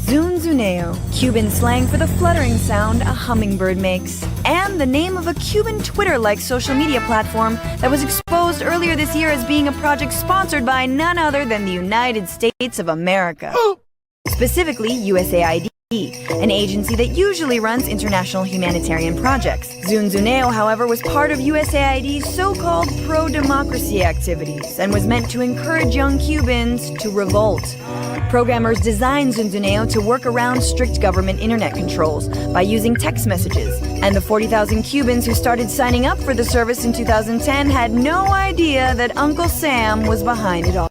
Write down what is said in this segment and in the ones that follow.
ZunZuneo, Cuban slang for the fluttering sound a hummingbird makes, and the name of a Cuban Twitter-like social media platform that was exposed earlier this year as being a project sponsored by none other than the United States of America. Specifically, USAID, an agency that usually runs international humanitarian projects. ZunZuneo, however, was part of USAID's so-called pro-democracy activities and was meant to encourage young Cubans to revolt. Programmers designed ZunZuneo to work around strict government internet controls by using text messages, and the 40,000 Cubans who started signing up for the service in 2010 had no idea that Uncle Sam was behind it all.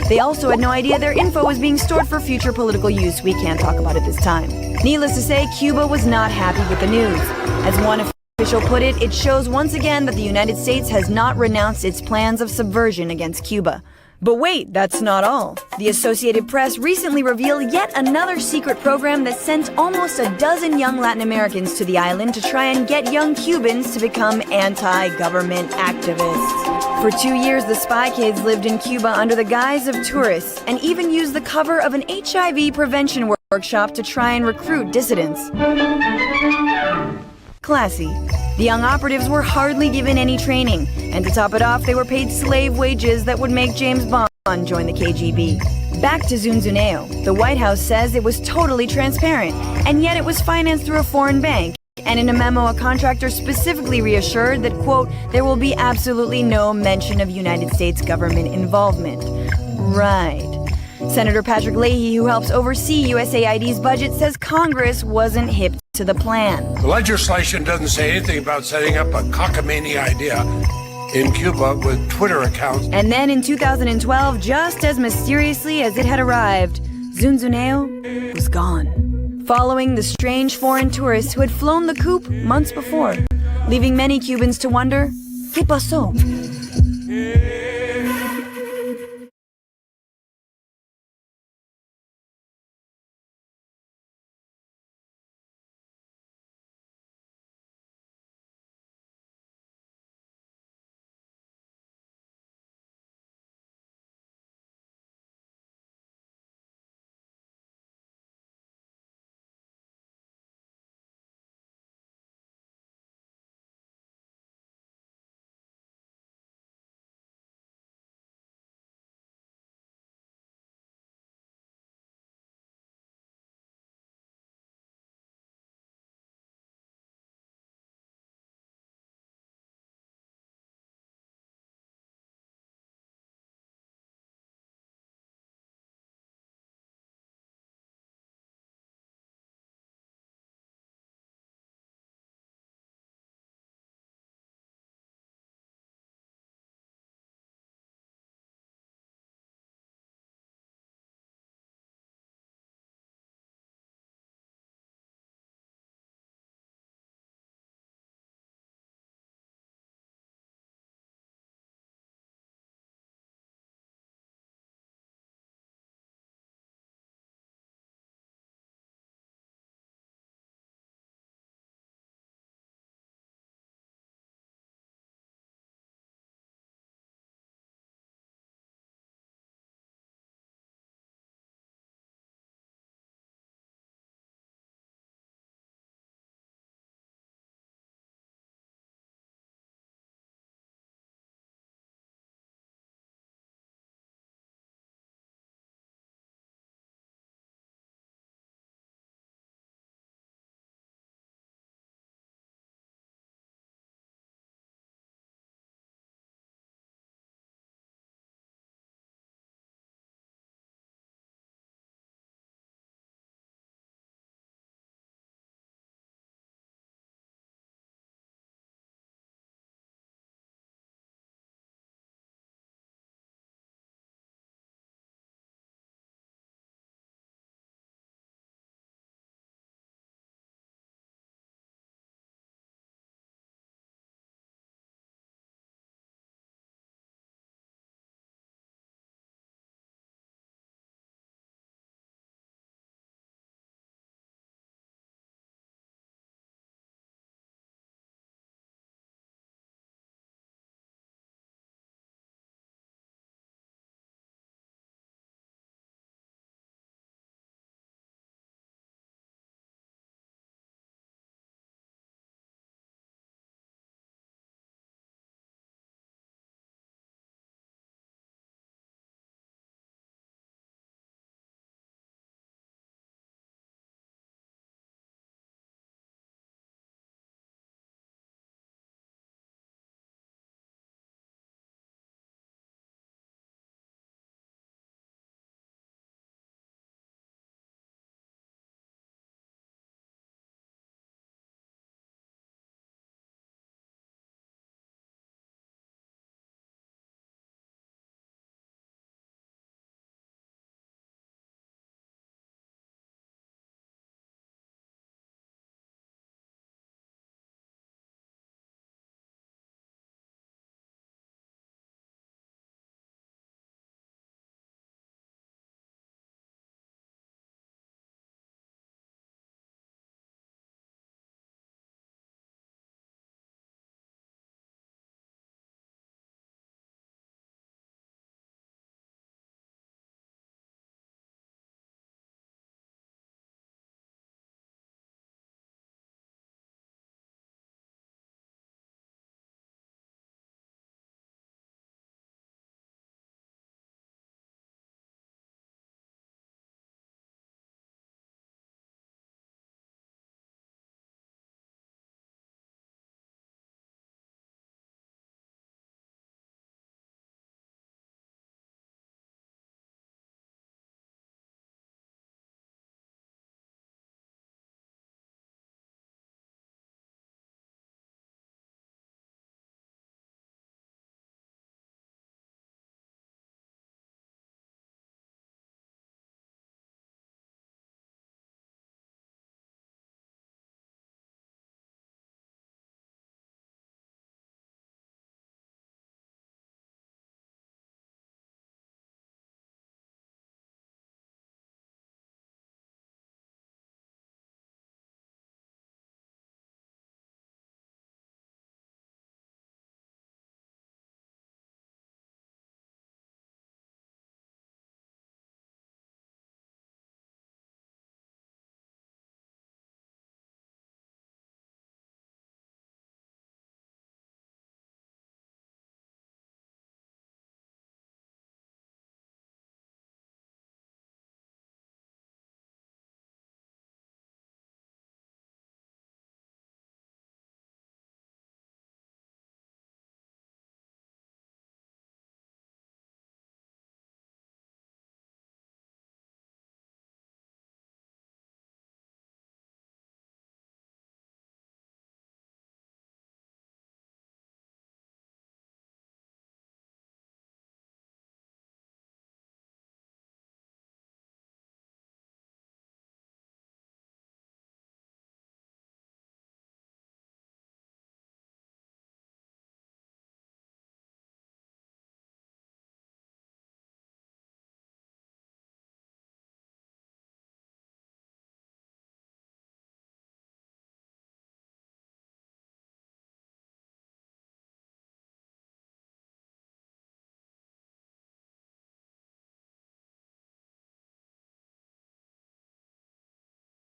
They also had no idea their info was being stored for future political use we can't talk about at this time. Needless to say, Cuba was not happy with the news. As one official put it, it shows once again that the United States has not renounced its plans of subversion against Cuba. But wait, that's not all. The Associated Press recently revealed yet another secret program that sent almost a dozen young Latin Americans to the island to try and get young Cubans to become anti-government activists. For 2 years, the spy kids lived in Cuba under the guise of tourists and even used the cover of an HIV prevention workshop to try and recruit dissidents. Classy. The young operatives were hardly given any training, and to top it off, they were paid slave wages that would make James Bond join the KGB. Back to ZunZuneo. The White House says it was totally transparent, and yet it was financed through a foreign bank. And in a memo, a contractor specifically reassured that, quote, there will be absolutely no mention of United States government involvement. Right. Senator Patrick Leahy, who helps oversee USAID's budget, says Congress wasn't hip to the plan. The legislation doesn't say anything about setting up a cockamamie idea in Cuba with Twitter accounts. And then in 2012, just as mysteriously as it had arrived, ZunZuneo was gone, following the strange foreign tourists who had flown the coop months before, leaving many Cubans to wonder, ¿Qué pasó?